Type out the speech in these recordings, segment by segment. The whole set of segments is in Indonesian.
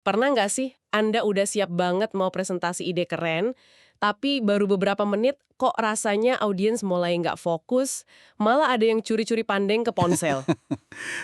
Pernah nggak sih Anda udah siap banget mau presentasi ide keren, tapi baru beberapa menit kok rasanya audiens mulai nggak fokus, malah ada yang curi-curi pandang ke ponsel?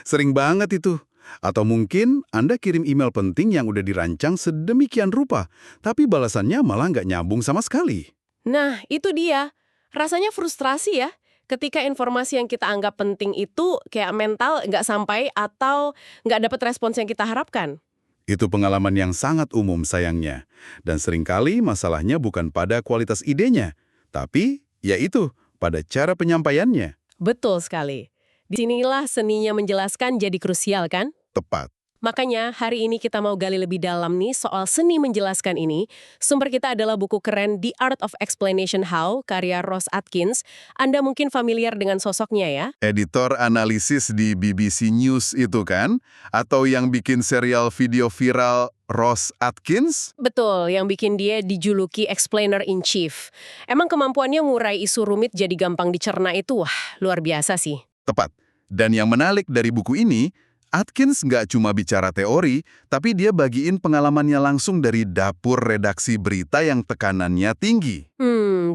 Sering banget itu. Atau mungkin Anda kirim email penting yang udah dirancang sedemikian rupa, tapi balasannya malah nggak nyambung sama sekali. Nah, itu dia. Rasanya frustrasi ya, ketika informasi yang kita anggap penting itu kayak mental nggak sampai atau nggak dapat respons yang kita harapkan. Itu pengalaman yang sangat umum sayangnya. Dan seringkali masalahnya bukan pada kualitas idenya, tapi yaitu pada cara penyampaiannya. Betul sekali. Disinilah seninya menjelaskan jadi krusial kan? Tepat. Makanya hari ini kita mau gali lebih dalam nih soal seni menjelaskan ini. Sumber kita adalah buku keren The Art of Explanation How, karya Ross Atkins. Anda mungkin familiar dengan sosoknya ya? Editor analisis di BBC News itu kan? Atau yang bikin serial video viral Ross Atkins? Betul, yang bikin dia dijuluki Explainer in Chief. Emang kemampuannya ngurai isu rumit jadi gampang dicerna itu, wah, luar biasa sih. Tepat. Dan yang menarik dari buku ini, Atkins nggak cuma bicara teori, tapi dia bagiin pengalamannya langsung dari dapur redaksi berita yang tekanannya tinggi.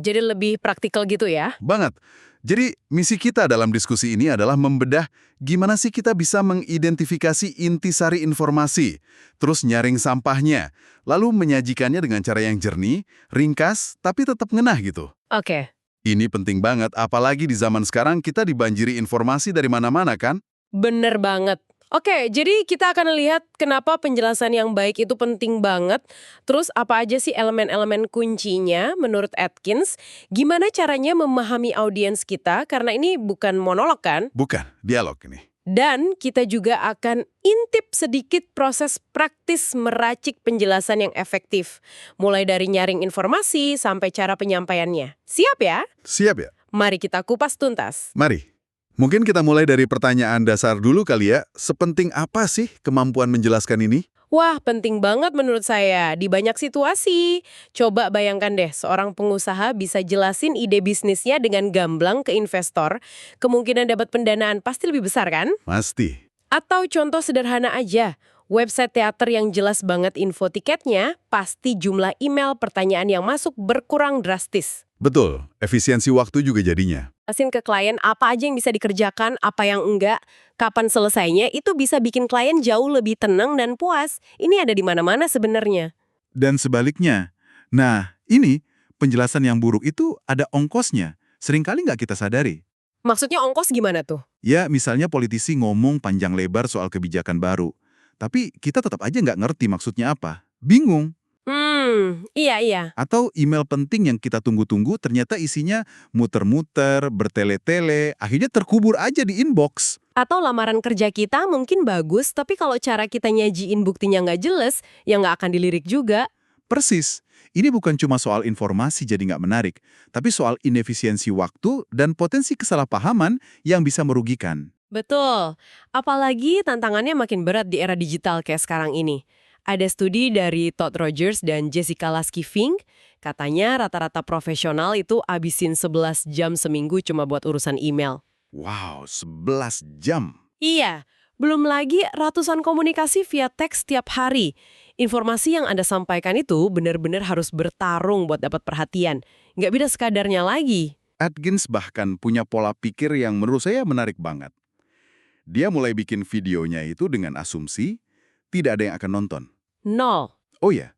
Jadi lebih praktikal gitu ya? Banget. Jadi, misi kita dalam diskusi ini adalah membedah gimana sih kita bisa mengidentifikasi intisari informasi, terus nyaring sampahnya, lalu menyajikannya dengan cara yang jernih, ringkas, tapi tetap ngenah gitu. Oke. Ini penting banget, apalagi di zaman sekarang kita dibanjiri informasi dari mana-mana kan? Bener banget. Oke, jadi kita akan lihat kenapa penjelasan yang baik itu penting banget. Terus apa aja sih elemen-elemen kuncinya menurut Atkins? Gimana caranya memahami audiens kita? Karena ini bukan monolog kan? Bukan, dialog ini. Dan kita juga akan intip sedikit proses praktis meracik penjelasan yang efektif. Mulai dari nyaring informasi sampai cara penyampaiannya. Siap ya? Siap ya? Mari kita kupas tuntas. Mari. Mungkin kita mulai dari pertanyaan dasar dulu kali ya. Sepenting apa sih kemampuan menjelaskan ini? Wah, penting banget menurut saya. Di banyak situasi. Coba bayangkan deh, seorang pengusaha bisa jelasin ide bisnisnya dengan gamblang ke investor. Kemungkinan dapat pendanaan pasti lebih besar kan? Pasti. Atau contoh sederhana aja, website teater yang jelas banget info tiketnya, pasti jumlah email pertanyaan yang masuk berkurang drastis. Betul, efisiensi waktu juga jadinya. Jelasin ke klien apa aja yang bisa dikerjakan, apa yang enggak, kapan selesainya, itu bisa bikin klien jauh lebih tenang dan puas. Ini ada di mana-mana sebenarnya. Dan sebaliknya. Nah, ini penjelasan yang buruk itu ada ongkosnya. Seringkali nggak kita sadari. Maksudnya ongkos gimana tuh? Ya, misalnya politisi ngomong panjang lebar soal kebijakan baru. Tapi kita tetap aja nggak ngerti maksudnya apa. Bingung. Iya. Atau email penting yang kita tunggu-tunggu ternyata isinya muter-muter, bertele-tele, akhirnya terkubur aja di inbox. Atau lamaran kerja kita mungkin bagus, tapi kalau cara kita nyajiin buktinya nggak jelas, ya nggak akan dilirik juga. Persis. Ini bukan cuma soal informasi jadi nggak menarik, tapi soal inefisiensi waktu dan potensi kesalahpahaman yang bisa merugikan. Betul. Apalagi tantangannya makin berat di era digital kayak sekarang ini. Ada studi dari Todd Rogers dan Jessica Lasky-Fink, katanya rata-rata profesional itu abisin 11 jam seminggu cuma buat urusan email. Wow, 11 jam. Iya, belum lagi ratusan komunikasi via teks tiap hari. Informasi yang Anda sampaikan itu benar-benar harus bertarung buat dapat perhatian. Nggak bisa sekadarnya lagi. Atkins bahkan punya pola pikir yang menurut saya menarik banget. Dia mulai bikin videonya itu dengan asumsi tidak ada yang akan nonton. Nol. Oh ya,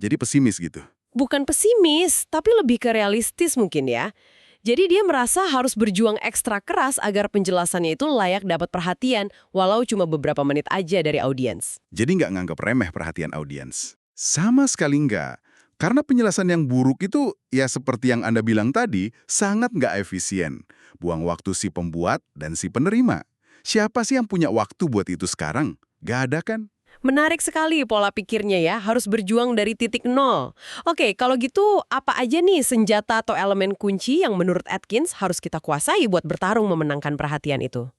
jadi pesimis gitu. Bukan pesimis, tapi lebih ke realistis mungkin ya. Jadi dia merasa harus berjuang ekstra keras agar penjelasannya itu layak dapat perhatian, walau cuma beberapa menit aja dari audiens. Jadi nggak nganggap remeh perhatian audiens. Sama sekali nggak. Karena penjelasan yang buruk itu, ya seperti yang Anda bilang tadi, sangat nggak efisien. Buang waktu si pembuat dan si penerima. Siapa sih yang punya waktu buat itu sekarang? Nggak ada kan? Menarik sekali pola pikirnya ya, harus berjuang dari titik nol. Oke, kalau gitu apa aja nih senjata atau elemen kunci yang menurut Atkins harus kita kuasai buat bertarung memenangkan perhatian itu?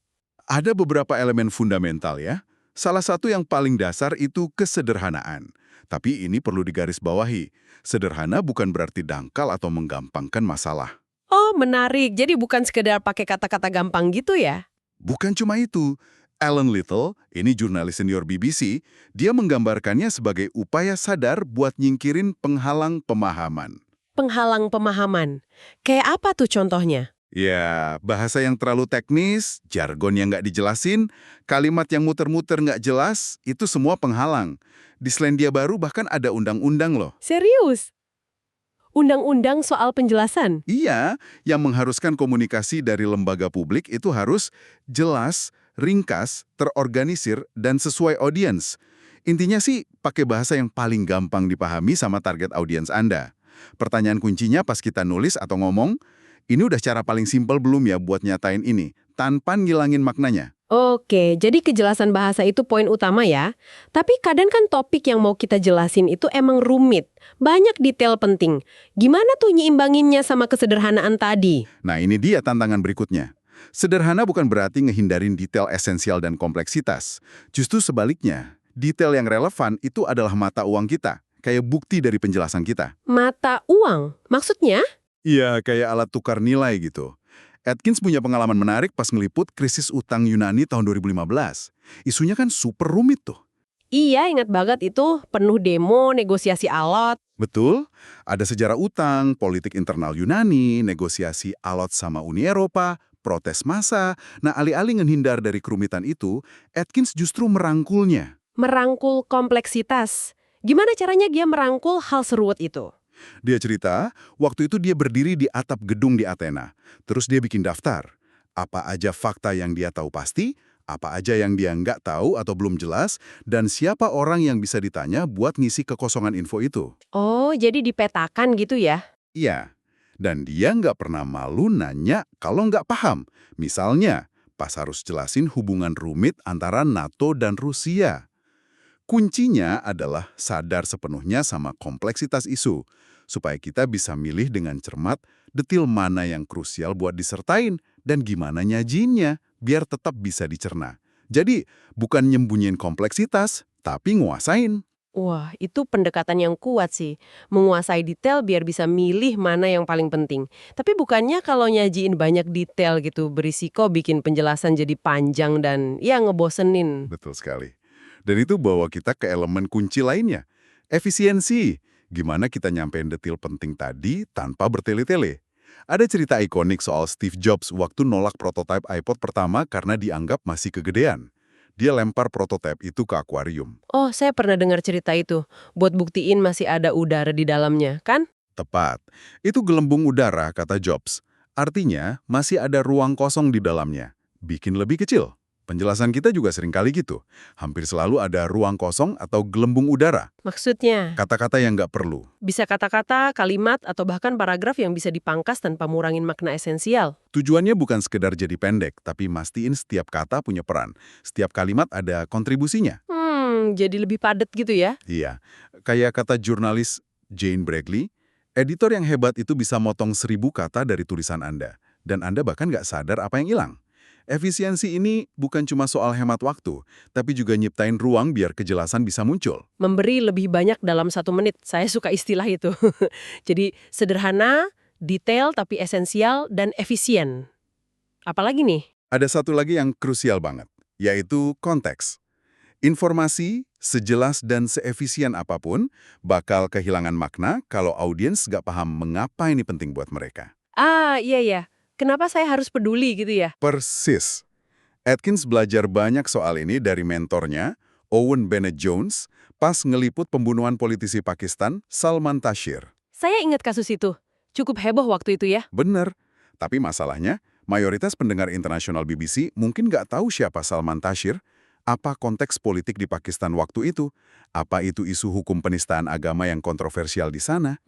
Ada beberapa elemen fundamental ya. Salah satu yang paling dasar itu kesederhanaan. Tapi ini perlu digarisbawahi. Sederhana bukan berarti dangkal atau menggampangkan masalah. Oh, menarik. Jadi bukan sekedar pakai kata-kata gampang gitu ya? Bukan cuma itu. Alan Little, ini jurnalis senior BBC, dia menggambarkannya sebagai upaya sadar buat nyingkirin penghalang pemahaman. Penghalang pemahaman. Kayak apa tuh contohnya? Ya, bahasa yang terlalu teknis, jargon yang nggak dijelasin, kalimat yang muter-muter nggak jelas, itu semua penghalang. Di Selandia Baru bahkan ada undang-undang loh. Serius? Undang-undang soal penjelasan? Iya, yang mengharuskan komunikasi dari lembaga publik itu harus jelas, ringkas, terorganisir, dan sesuai audiens. Intinya sih, pakai bahasa yang paling gampang dipahami sama target audiens Anda. Pertanyaan kuncinya pas kita nulis atau ngomong, ini udah cara paling simpel belum ya buat nyatain ini, tanpa ngilangin maknanya? Oke, jadi kejelasan bahasa itu poin utama ya. Tapi kadang kan topik yang mau kita jelasin itu emang rumit. Banyak detail penting. Gimana tuh nyeimbanginnya sama kesederhanaan tadi? Nah, ini dia tantangan berikutnya. Sederhana bukan berarti ngehindarin detail esensial dan kompleksitas. Justru sebaliknya, detail yang relevan itu adalah mata uang kita, kayak bukti dari penjelasan kita. Mata uang? Maksudnya? Iya, kayak alat tukar nilai gitu. Atkins punya pengalaman menarik pas ngeliput krisis utang Yunani tahun 2015. Isunya kan super rumit tuh. Iya, ingat banget itu penuh demo, negosiasi alot. Betul, ada sejarah utang, politik internal Yunani, negosiasi alot sama Uni Eropa, protes massa. Nah, alih-alih menghindar dari kerumitan itu, Atkins justru merangkulnya. Merangkul kompleksitas. Gimana caranya dia merangkul hal seruat itu? Dia cerita, waktu itu dia berdiri di atap gedung di Athena. Terus dia bikin daftar. Apa aja fakta yang dia tahu pasti, apa aja yang dia nggak tahu atau belum jelas, dan siapa orang yang bisa ditanya buat ngisi kekosongan info itu. Oh, jadi dipetakan gitu ya? Iya, dan dia nggak pernah malu nanya kalau nggak paham. Misalnya, pas harus jelasin hubungan rumit antara NATO dan Rusia. Kuncinya adalah sadar sepenuhnya sama kompleksitas isu, supaya kita bisa milih dengan cermat detil mana yang krusial buat disertain dan gimana nyajiinnya biar tetap bisa dicerna. Jadi, bukan nyembunyiin kompleksitas, tapi nguasain. Wah, itu pendekatan yang kuat sih. Menguasai detail biar bisa milih mana yang paling penting. Tapi bukannya kalau nyajiin banyak detail gitu, berisiko bikin penjelasan jadi panjang dan ya ngebosenin. Betul sekali. Dan itu bawa kita ke elemen kunci lainnya. Efisiensi. Gimana kita nyampein detil penting tadi tanpa bertele-tele. Ada cerita ikonik soal Steve Jobs waktu nolak prototipe iPod pertama karena dianggap masih kegedean. Dia lempar prototipe itu ke akuarium. Oh, saya pernah dengar cerita itu. Buat buktiin masih ada udara di dalamnya, kan? Tepat. Itu gelembung udara, kata Jobs. Artinya, masih ada ruang kosong di dalamnya. Bikin lebih kecil. Penjelasan kita juga sering kali gitu. Hampir selalu ada ruang kosong atau gelembung udara. Maksudnya, Kata-kata yang nggak perlu. bisa kata-kata, kalimat, atau bahkan paragraf yang bisa dipangkas tanpa ngurangin makna esensial. Tujuannya bukan sekedar jadi pendek, tapi mastiin setiap kata punya peran. Setiap kalimat ada kontribusinya. Jadi lebih padat gitu ya? Iya, kayak kata jurnalis Jane Bregley, editor yang hebat itu bisa motong 1000 kata dari tulisan Anda. Dan Anda bahkan nggak sadar apa yang hilang. Efisiensi ini bukan cuma soal hemat waktu, tapi juga nyiptain ruang biar kejelasan bisa muncul. Memberi lebih banyak dalam 1 menit. Saya suka istilah itu. Jadi sederhana, detail tapi esensial, dan efisien. Apalagi nih? Ada satu lagi yang krusial banget, yaitu konteks. Informasi, sejelas dan seefisien apapun, bakal kehilangan makna kalau audiens nggak paham mengapa ini penting buat mereka. Ah, iya. Kenapa saya harus peduli gitu ya? Persis. Atkins belajar banyak soal ini dari mentornya, Owen Bennett Jones, pas ngeliput pembunuhan politisi Pakistan, Salman Taseer. Saya ingat kasus itu. Cukup heboh waktu itu ya. Bener. Tapi masalahnya, mayoritas pendengar internasional BBC mungkin nggak tahu siapa Salman Taseer, apa konteks politik di Pakistan waktu itu, apa itu isu hukum penistaan agama yang kontroversial di sana.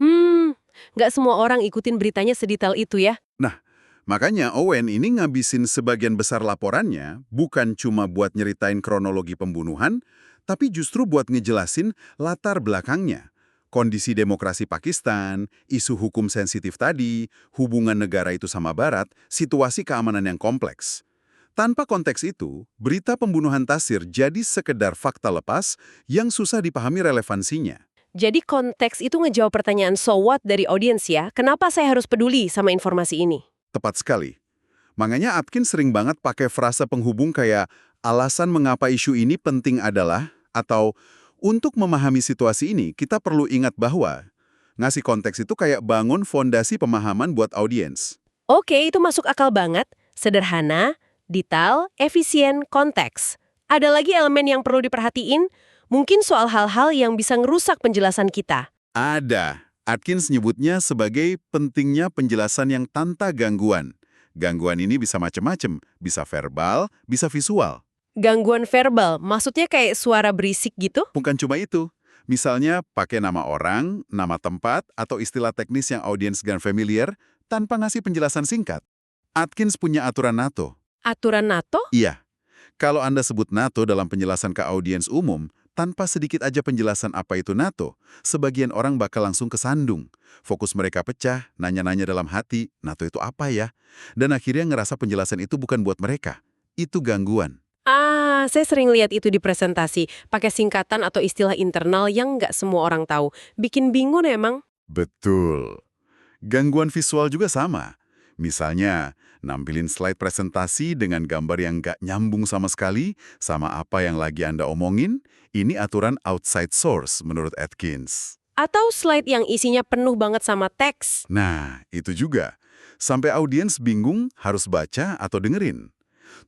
Nggak semua orang ikutin beritanya sedetail itu ya. Nah, makanya Owen ini ngabisin sebagian besar laporannya bukan cuma buat nyeritain kronologi pembunuhan, tapi justru buat ngejelasin latar belakangnya. Kondisi demokrasi Pakistan, isu hukum sensitif tadi, hubungan negara itu sama Barat, situasi keamanan yang kompleks. Tanpa konteks itu, berita pembunuhan Taseer jadi sekedar fakta lepas yang susah dipahami relevansinya. Jadi konteks itu ngejawab pertanyaan so what dari audiens ya. Kenapa saya harus peduli sama informasi ini? Tepat sekali. Makanya Atkins sering banget pakai frasa penghubung kayak Alasan mengapa isu ini penting adalah, atau untuk memahami situasi ini, kita perlu ingat bahwa ngasih konteks itu kayak bangun fondasi pemahaman buat audiens. Oke, itu masuk akal banget. Sederhana, detail, efisien, konteks. Ada lagi elemen yang perlu diperhatiin? Mungkin soal hal-hal yang bisa ngerusak penjelasan kita. Ada. Atkins nyebutnya sebagai pentingnya penjelasan yang tanpa gangguan. Gangguan ini bisa macam-macam, bisa verbal, bisa visual. Gangguan verbal, maksudnya kayak suara berisik gitu? Bukan cuma itu. Misalnya pakai nama orang, nama tempat, atau istilah teknis yang audiens gak familiar tanpa ngasih penjelasan singkat. Atkins punya aturan NATO. Aturan NATO? Iya, kalau Anda sebut NATO dalam penjelasan ke audiens umum, tanpa sedikit aja penjelasan apa itu NATO, sebagian orang bakal langsung kesandung. Fokus mereka pecah, nanya-nanya dalam hati, NATO itu apa ya? Dan akhirnya ngerasa penjelasan itu bukan buat mereka. Itu gangguan. Saya sering lihat itu di presentasi, pakai singkatan atau istilah internal yang nggak semua orang tahu. Bikin bingung emang. Betul. Gangguan visual juga sama. Misalnya, nampilin slide presentasi dengan gambar yang nggak nyambung sama sekali sama apa yang lagi Anda omongin, ini aturan outside source menurut Atkins. Atau slide yang isinya penuh banget sama teks. Nah, itu juga. Sampai audiens bingung harus baca atau dengerin.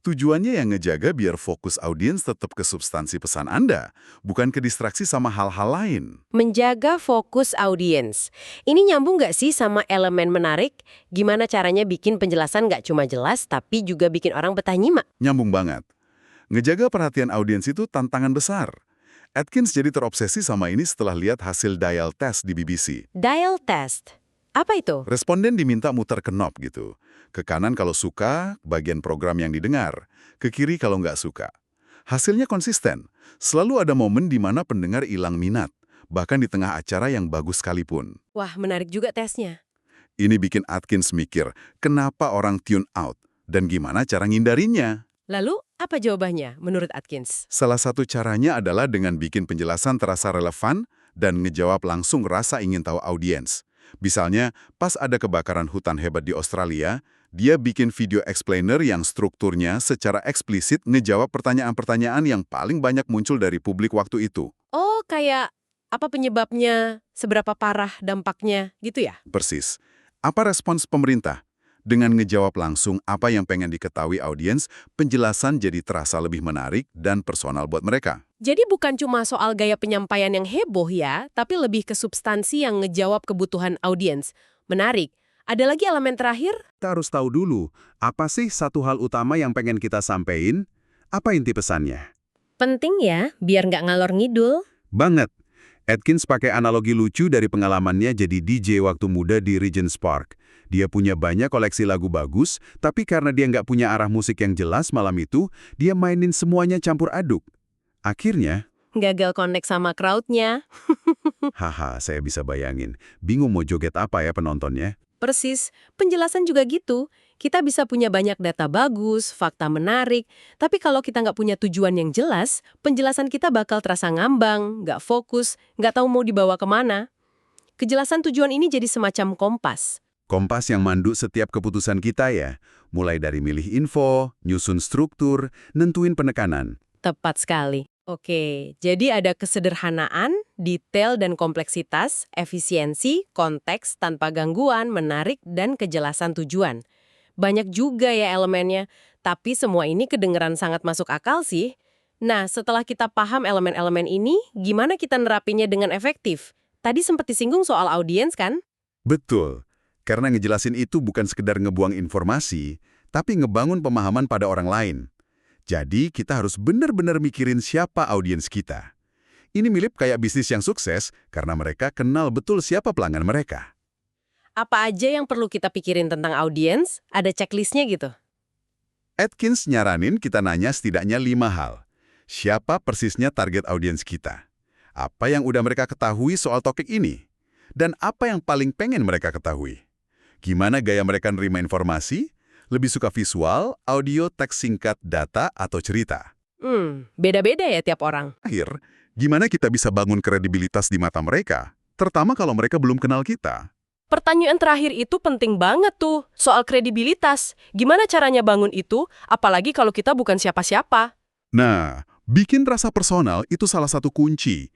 Tujuannya yang ngejaga biar fokus audiens tetap ke substansi pesan Anda, bukan ke distraksi sama hal-hal lain. Menjaga fokus audiens. Ini nyambung nggak sih sama elemen menarik? Gimana caranya bikin penjelasan nggak cuma jelas, tapi juga bikin orang betah nyimak? Nyambung banget. Ngejaga perhatian audiens itu tantangan besar. Atkins jadi terobsesi sama ini setelah lihat hasil dial test di BBC. Dial test. Apa itu? Responden diminta muter ke knob gitu. Ke kanan kalau suka, bagian program yang didengar. Ke kiri kalau nggak suka. Hasilnya konsisten. Selalu ada momen di mana pendengar hilang minat. Bahkan di tengah acara yang bagus sekalipun. Wah, menarik juga tesnya. Ini bikin Atkins mikir, kenapa orang tune out? Dan gimana cara ngindarinya? Lalu, apa jawabannya menurut Atkins? Salah satu caranya adalah dengan bikin penjelasan terasa relevan dan ngejawab langsung rasa ingin tahu audiens. Misalnya, pas ada kebakaran hutan hebat di Australia, dia bikin video explainer yang strukturnya secara eksplisit ngejawab pertanyaan-pertanyaan yang paling banyak muncul dari publik waktu itu. Oh, kayak apa penyebabnya, seberapa parah dampaknya, gitu ya? Persis. Apa respons pemerintah? Dengan ngejawab langsung apa yang pengen diketahui audiens, penjelasan jadi terasa lebih menarik dan personal buat mereka. Jadi bukan cuma soal gaya penyampaian yang heboh ya, tapi lebih ke substansi yang ngejawab kebutuhan audiens. Menarik. Ada lagi elemen terakhir? Kita harus tahu dulu, apa sih satu hal utama yang pengen kita sampein? Apa inti pesannya? Penting ya, biar nggak ngalor ngidul. Banget. Atkins pakai analogi lucu dari pengalamannya jadi DJ waktu muda di Regent's Park. Dia punya banyak koleksi lagu bagus, tapi karena dia nggak punya arah musik yang jelas malam itu, dia mainin semuanya campur aduk. Akhirnya, Gagal connect sama crowd-nya. haha, saya bisa bayangin. Bingung mau joget apa ya penontonnya? Persis, penjelasan juga gitu. Kita bisa punya banyak data bagus, fakta menarik, tapi kalau kita nggak punya tujuan yang jelas, penjelasan kita bakal terasa ngambang, nggak fokus, nggak tahu mau dibawa kemana. Kejelasan tujuan ini jadi semacam kompas. Kompas yang mandu setiap keputusan kita ya. Mulai dari milih info, nyusun struktur, nentuin penekanan. Tepat sekali. Oke, jadi ada kesederhanaan, detail dan kompleksitas, efisiensi, konteks tanpa gangguan, menarik, dan kejelasan tujuan. Banyak juga ya elemennya, tapi semua ini kedengeran sangat masuk akal sih. Nah, setelah kita paham elemen-elemen ini, gimana kita nerapinya dengan efektif? Tadi sempat disinggung soal audiens kan? Betul. Karena ngejelasin itu bukan sekedar ngebuang informasi, tapi ngebangun pemahaman pada orang lain. Jadi, kita harus benar-benar mikirin siapa audiens kita. Ini mirip kayak bisnis yang sukses karena mereka kenal betul siapa pelanggan mereka. Apa aja yang perlu kita pikirin tentang audiens? Ada checklistnya gitu? Atkins nyaranin kita nanya setidaknya 5 hal. Siapa persisnya target audiens kita? Apa yang udah mereka ketahui soal topik ini? Dan apa yang paling pengen mereka ketahui? Gimana gaya mereka nerima informasi? Lebih suka visual, audio, teks singkat, data, atau cerita? Beda-beda ya tiap orang. Akhir, gimana kita bisa bangun kredibilitas di mata mereka? Terutama kalau mereka belum kenal kita. Pertanyaan terakhir itu penting banget tuh, soal kredibilitas. Gimana caranya bangun itu, apalagi kalau kita bukan siapa-siapa? Nah, bikin rasa personal itu salah satu kunci.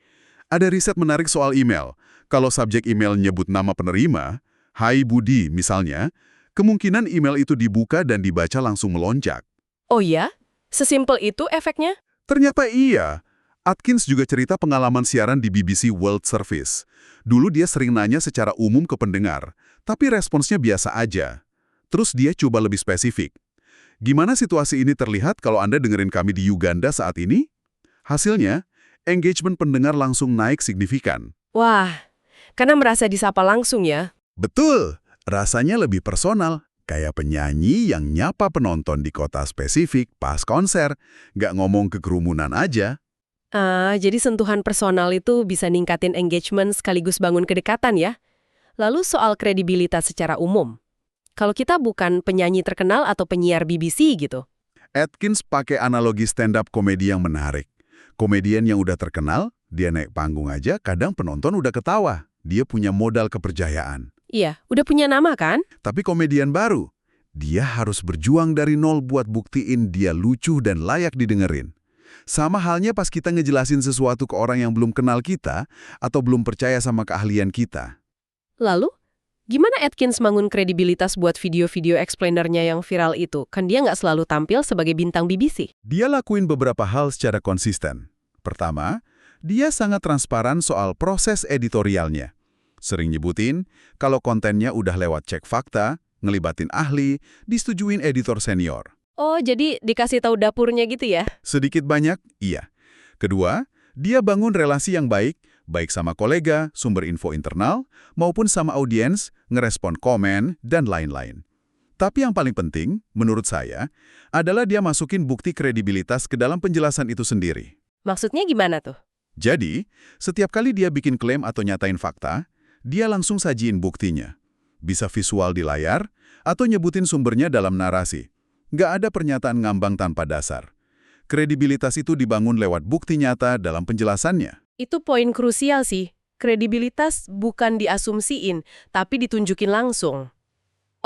Ada riset menarik soal email. Kalau subjek email nyebut nama penerima, Hai Budi misalnya, kemungkinan email itu dibuka dan dibaca langsung melonjak. Oh ya? Sesimpel itu efeknya? Ternyata iya. Atkins juga cerita pengalaman siaran di BBC World Service. Dulu dia sering nanya secara umum ke pendengar, tapi responsnya biasa aja. Terus dia coba lebih spesifik. Gimana situasi ini terlihat kalau Anda dengerin kami di Uganda saat ini? Hasilnya, engagement pendengar langsung naik signifikan. Wah, karena merasa disapa langsung ya. Betul, rasanya lebih personal. Kayak penyanyi yang nyapa penonton di kota spesifik pas konser, nggak ngomong ke kerumunan aja. Jadi sentuhan personal itu bisa ningkatin engagement sekaligus bangun kedekatan ya. Lalu soal kredibilitas secara umum. Kalau kita bukan penyanyi terkenal atau penyiar BBC gitu. Atkins pakai analogi stand-up komedi yang menarik. Komedian yang udah terkenal, dia naik panggung aja, kadang penonton udah ketawa. Dia punya modal kepercayaan. Iya, udah punya nama kan? Tapi komedian baru, dia harus berjuang dari nol buat buktiin dia lucu dan layak didengerin. Sama halnya pas kita ngejelasin sesuatu ke orang yang belum kenal kita atau belum percaya sama keahlian kita. Lalu, gimana Atkins bangun kredibilitas buat video-video explainernya yang viral itu? Kan dia nggak selalu tampil sebagai bintang BBC. Dia lakuin beberapa hal secara konsisten. Pertama, dia sangat transparan soal proses editorialnya. Sering nyebutin kalau kontennya udah lewat cek fakta, ngelibatin ahli, disetujuin editor senior. Oh, jadi dikasih tahu dapurnya gitu ya? Sedikit banyak, iya. Kedua, dia bangun relasi yang baik sama kolega, sumber info internal, maupun sama audiens, ngerespon komen, dan lain-lain. Tapi yang paling penting, menurut saya, adalah dia masukin bukti kredibilitas ke dalam penjelasan itu sendiri. Maksudnya gimana tuh? Jadi, setiap kali dia bikin klaim atau nyatain fakta, dia langsung sajiin buktinya. Bisa visual di layar, atau nyebutin sumbernya dalam narasi. Nggak ada pernyataan ngambang tanpa dasar. Kredibilitas itu dibangun lewat bukti nyata dalam penjelasannya. Itu poin krusial sih. Kredibilitas bukan diasumsiin, tapi ditunjukin langsung.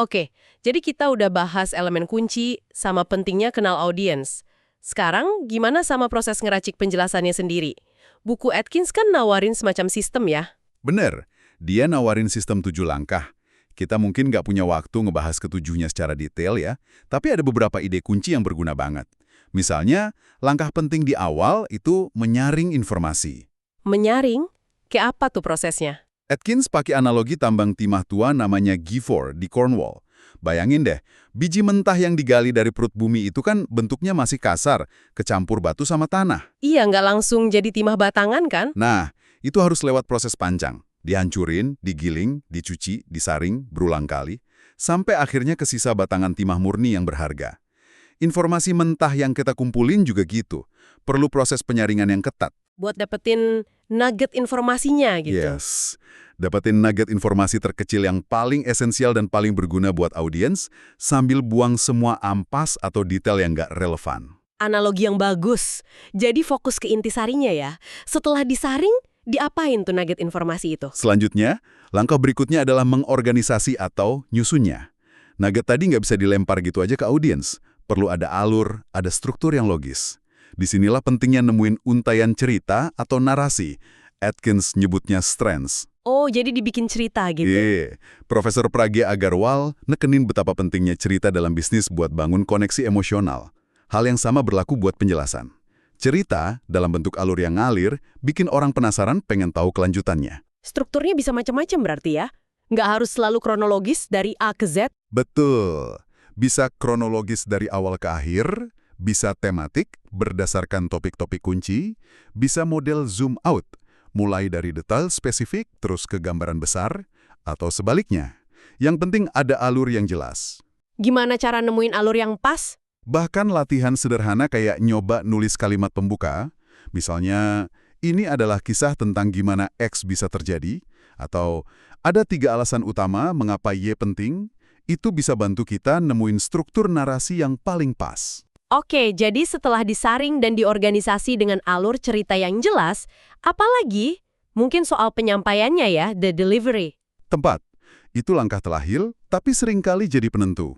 Oke, jadi kita udah bahas elemen kunci sama pentingnya kenal audiens. Sekarang, gimana sama proses ngeracik penjelasannya sendiri? Buku Atkins kan nawarin semacam sistem ya? Bener, dia nawarin sistem 7 langkah. Kita mungkin nggak punya waktu ngebahas ketujuhnya secara detail ya, tapi ada beberapa ide kunci yang berguna banget. Misalnya, langkah penting di awal itu menyaring informasi. Menyaring? Kayak apa tuh prosesnya? Atkins pakai analogi tambang timah tua namanya Gifford di Cornwall. Bayangin deh, biji mentah yang digali dari perut bumi itu kan bentuknya masih kasar, kecampur batu sama tanah. Iya, nggak langsung jadi timah batangan kan? Nah, itu harus lewat proses panjang. Dihancurin, digiling, dicuci, disaring, berulang kali, sampai akhirnya ke sisa batangan timah murni yang berharga. Informasi mentah yang kita kumpulin juga gitu. Perlu proses penyaringan yang ketat. Buat dapetin nugget informasinya gitu. Yes. Dapetin nugget informasi terkecil yang paling esensial dan paling berguna buat audiens, sambil buang semua ampas atau detail yang nggak relevan. Analogi yang bagus. Jadi fokus ke intisarinya ya. Setelah disaring, diapain tuh nugget informasi itu? Selanjutnya, langkah berikutnya adalah mengorganisasi atau nyusunnya. Nugget tadi nggak bisa dilempar gitu aja ke audiens. Perlu ada alur, ada struktur yang logis. Disinilah pentingnya nemuin untayan cerita atau narasi. Atkins nyebutnya strands. Oh, jadi dibikin cerita gitu. Profesor Pragya Agarwal nekenin betapa pentingnya cerita dalam bisnis buat bangun koneksi emosional. Hal yang sama berlaku buat penjelasan. Cerita, dalam bentuk alur yang ngalir, bikin orang penasaran pengen tahu kelanjutannya. Strukturnya bisa macam-macam berarti ya? Nggak harus selalu kronologis dari A ke Z? Betul. Bisa kronologis dari awal ke akhir, bisa tematik, berdasarkan topik-topik kunci, bisa model zoom out, mulai dari detail spesifik terus ke gambaran besar, atau sebaliknya. Yang penting ada alur yang jelas. Gimana cara nemuin alur yang pas? Bahkan latihan sederhana kayak nyoba nulis kalimat pembuka, misalnya, ini adalah kisah tentang gimana X bisa terjadi, atau ada 3 alasan utama mengapa Y penting, itu bisa bantu kita nemuin struktur narasi yang paling pas. Oke, jadi setelah disaring dan diorganisasi dengan alur cerita yang jelas, apalagi mungkin soal penyampaiannya ya, the delivery. Tempat, itu langkah telahil, tapi seringkali jadi penentu.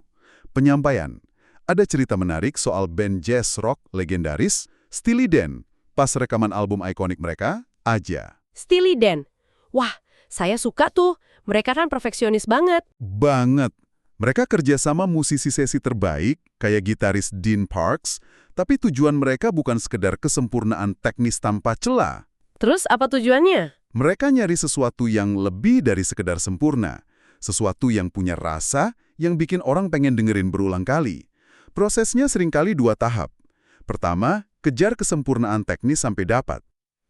Penyampaian. Ada cerita menarik soal band jazz rock legendaris, Steely Dan, pas rekaman album ikonik mereka, Aja. Steely Dan. Wah, saya suka tuh. Mereka kan perfeksionis banget. Banget. Mereka kerjasama musisi sesi terbaik, kayak gitaris Dean Parks, tapi tujuan mereka bukan sekedar kesempurnaan teknis tanpa celah. Terus apa tujuannya? Mereka nyari sesuatu yang lebih dari sekedar sempurna. Sesuatu yang punya rasa, yang bikin orang pengen dengerin berulang kali. Prosesnya seringkali 2 tahap. Pertama, kejar kesempurnaan teknis sampai dapat.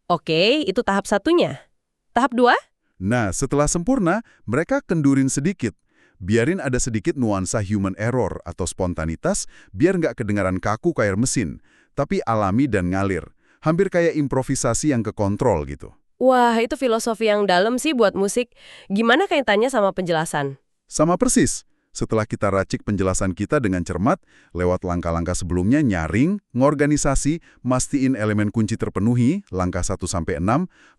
Oke, itu tahap satunya. Tahap 2? Nah, setelah sempurna, mereka kendurin sedikit. Biarin ada sedikit nuansa human error atau spontanitas, biar nggak kedengaran kaku kayak mesin, tapi alami dan ngalir. Hampir kayak improvisasi yang kekontrol gitu. Wah, itu filosofi yang dalam sih buat musik. Gimana kaitannya sama penjelasan? Sama persis. Setelah kita racik penjelasan kita dengan cermat, lewat langkah-langkah sebelumnya nyaring, ngorganisasi, mastiin elemen kunci terpenuhi, langkah 1-6,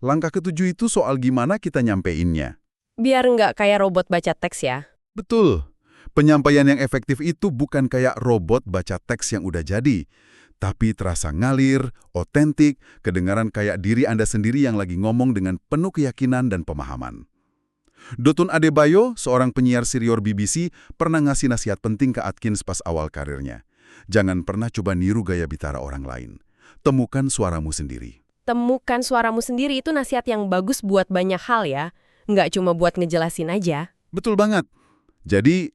langkah ke-7 itu soal gimana kita nyampeinnya. Biar nggak kayak robot baca teks ya. Betul. Penyampaian yang efektif itu bukan kayak robot baca teks yang udah jadi, tapi terasa ngalir, otentik, kedengaran kayak diri Anda sendiri yang lagi ngomong dengan penuh keyakinan dan pemahaman. Dotun Adebayo, seorang penyiar senior BBC, pernah ngasih nasihat penting ke Atkins pas awal karirnya. Jangan pernah coba niru gaya bicara orang lain. Temukan suaramu sendiri. Temukan suaramu sendiri itu nasihat yang bagus buat banyak hal ya. Nggak cuma buat ngejelasin aja. Betul banget. Jadi,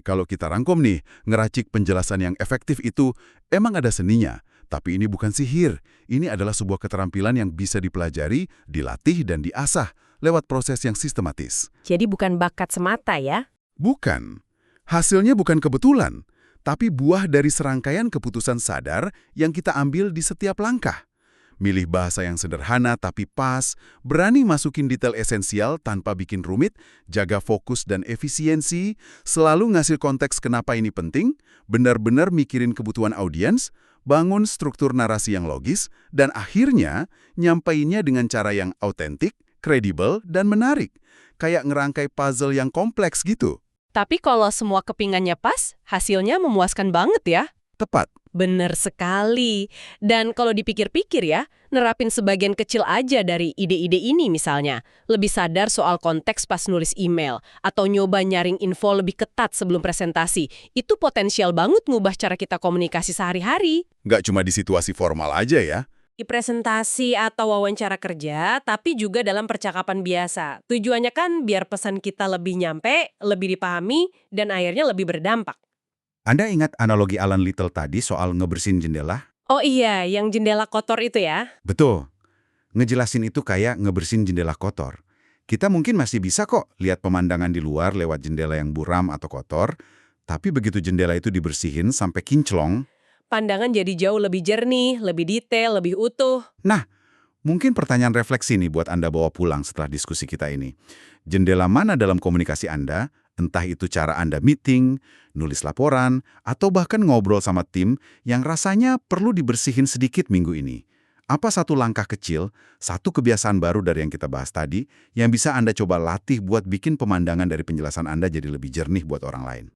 kalau kita rangkum nih, ngeracik penjelasan yang efektif itu emang ada seninya. Tapi ini bukan sihir. Ini adalah sebuah keterampilan yang bisa dipelajari, dilatih, dan diasah lewat proses yang sistematis. Jadi bukan bakat semata ya? Bukan. Hasilnya bukan kebetulan, tapi buah dari serangkaian keputusan sadar yang kita ambil di setiap langkah. Milih bahasa yang sederhana tapi pas, berani masukin detail esensial tanpa bikin rumit, jaga fokus dan efisiensi, selalu ngasih konteks kenapa ini penting, benar-benar mikirin kebutuhan audiens, bangun struktur narasi yang logis, dan akhirnya nyampainnya dengan cara yang autentik, kredibel, dan menarik. Kayak ngerangkai puzzle yang kompleks gitu. Tapi kalau semua kepingannya pas, hasilnya memuaskan banget ya? Tepat. Bener sekali. Dan kalau dipikir-pikir ya, nerapin sebagian kecil aja dari ide-ide ini misalnya. Lebih sadar soal konteks pas nulis email, atau nyoba nyaring info lebih ketat sebelum presentasi. Itu potensial banget ngubah cara kita komunikasi sehari-hari. Nggak cuma di situasi formal aja ya. Di presentasi atau wawancara kerja, tapi juga dalam percakapan biasa. Tujuannya kan biar pesan kita lebih nyampe, lebih dipahami, dan akhirnya lebih berdampak. Anda ingat analogi Alan Little tadi soal ngebersihin jendela? Oh iya, yang jendela kotor itu ya? Betul. Ngejelasin itu kayak ngebersihin jendela kotor. Kita mungkin masih bisa kok lihat pemandangan di luar lewat jendela yang buram atau kotor, tapi begitu jendela itu dibersihin sampai kinclong, Pandangan jadi jauh lebih jernih, lebih detail, lebih utuh. nah, mungkin pertanyaan refleksi nih buat Anda bawa pulang setelah diskusi kita ini. Jendela mana dalam komunikasi Anda, entah itu cara Anda meeting, nulis laporan, atau bahkan ngobrol sama tim yang rasanya perlu dibersihin sedikit minggu ini? Apa satu langkah kecil, satu kebiasaan baru dari yang kita bahas tadi, yang bisa Anda coba latih buat bikin pemandangan dari penjelasan Anda jadi lebih jernih buat orang lain?